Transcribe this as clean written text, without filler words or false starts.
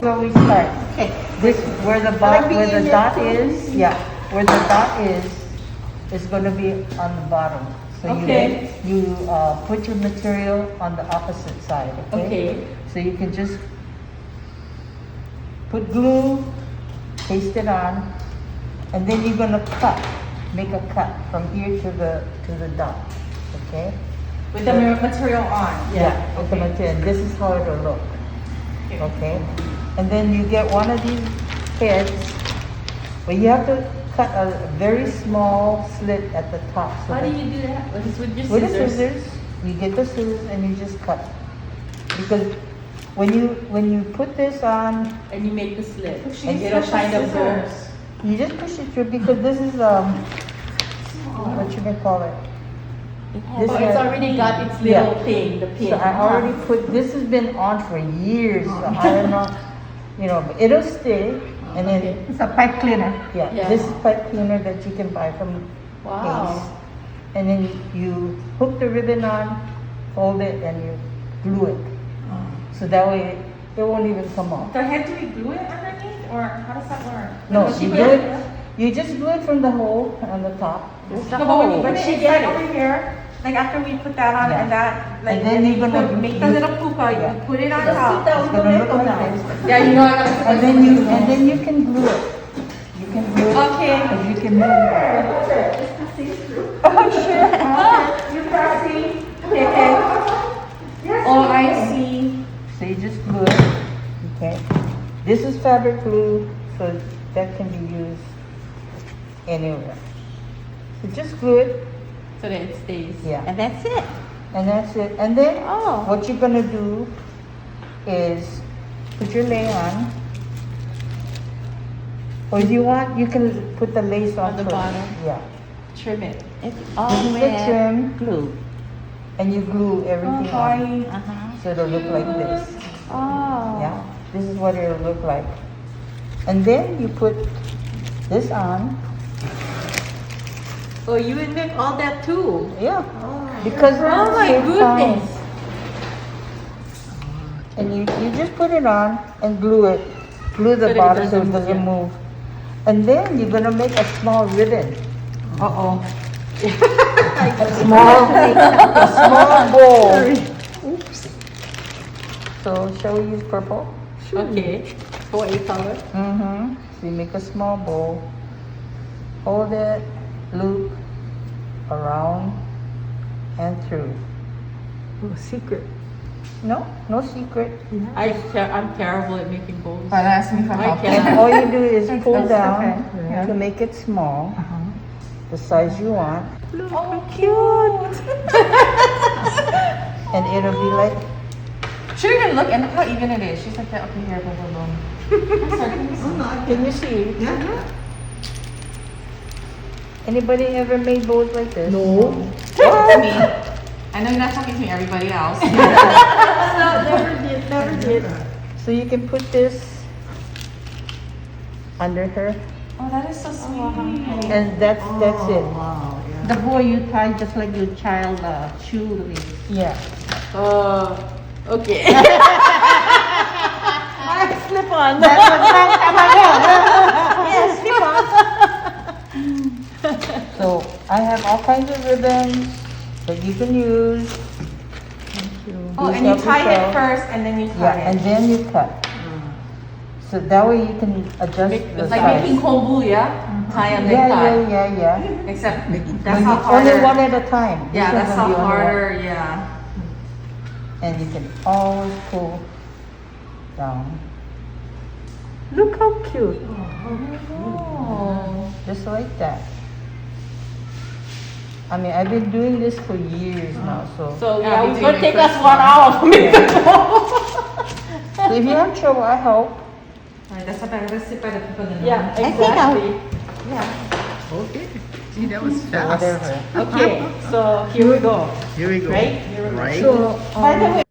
Where we start. Okay. This where the dot is. Yeah, where the dot is going to be on the bottom. So Okay. you put your material on the opposite side. Okay. So you can just put glue, paste it on, and then you're going to make a cut from here to the dot. Okay. With the material on. Yeah, with the material. This is how it'll look. Okay. And then you get one of these heads, but you have to cut a very small slit at the top. So How do you do that? With your with the scissors? scissors, you get the scissors and you just cut. Because when you put this on, And you make the slit. She And used it'll special kind of go. scissors. you just push it through because this is what you may call it. Oh, it's already got its little thing, the pin. So I already put, this has been on for years, so I don't know, but it'll stay. And then, It's a pipe cleaner. yeah, Yeah. this is pipe cleaner that you can buy from Wow. Ace. And then you hook the ribbon on, fold it, and you glue it. So that way it won't even come off. The head, do we glue it underneath, or how does that work? No, Does she you put do it, you just glue it from the hole on the top. No, but when you put it She inside get it. over here, like after we put that on Yeah. and that, like, And then you're gonna make the little puka, Yeah. you put it on It's top. gonna look like this. Yeah, you know I got And then you can glue it. You can glue it. Okay. And you can move it. Oh, sure. You're pressing. Okay. Oh, I see. So you just glue it. Okay. This is fabric glue, so that can be used anywhere. So just glue it. So that it stays. Yeah. And that's it. And that's it. And then Oh. what you're gonna do is put your lei on. Or if you want, you can put the lace on On the first. bottom. Yeah. Trim it. It's This all is the trim, glue. and you glue everything on. Uh-huh. So it'll look like this. Oh. Yeah. This is what it'll look like. And then you put this on. Oh, you invent all that too. Yeah. Because Oh my save time. goodness. And you just put it on and glue it. Glue the So that it bottom so it doesn't- doesn't yeah. move. And then you're gonna make a small ribbon. Uh-oh. A small bowl. Oops. So shall we use purple? Okay. For a color. Mm-hmm. So you make a small bowl. Hold it, loop around and through. Oh, secret. No secret. I'm terrible at making bowls. But ask me for I help. can't. And all you do is pull That's down okay. Yeah. to make it small, the size you want, Oh, cute. and it'll be like, She didn't even look, and look how even it is. She's like, that, okay, here, boom, boom, boom. Sorry, can you see? can you see? Anybody ever made bowls like this? No. To me. I know you're not talking to everybody else. Never did. So you can put this under her, Oh, that is so sweet. and that's it. The bow you tie just like your child shoelace. Yeah. Okay. Slip on. Yes, So I have all kinds of ribbons that you can use. Oh, These and you help tie it yourself. first, and then you cut Yeah, and it. then you cut. So that way you can adjust the It's like size. making kombu, yeah? Tie and then Yeah, cut. yeah. Except But that's you- how harder. Only one at a time. This Yeah, one's that's how gonna be only one. harder, yeah. And you can always pull down. Look how cute. Oh. Just like that. I mean, I've been doing this for years now, so. So Yeah, yeah, we it's do gonna it take first us 1 hour to make the bowl. So if you have trouble, I help. Alright, that's about the people that know. Yeah, I think I'll- exactly. Okay. See, that was Whatever. fast. Okay, so here we go. Here we go. Right? Right. So, By the way,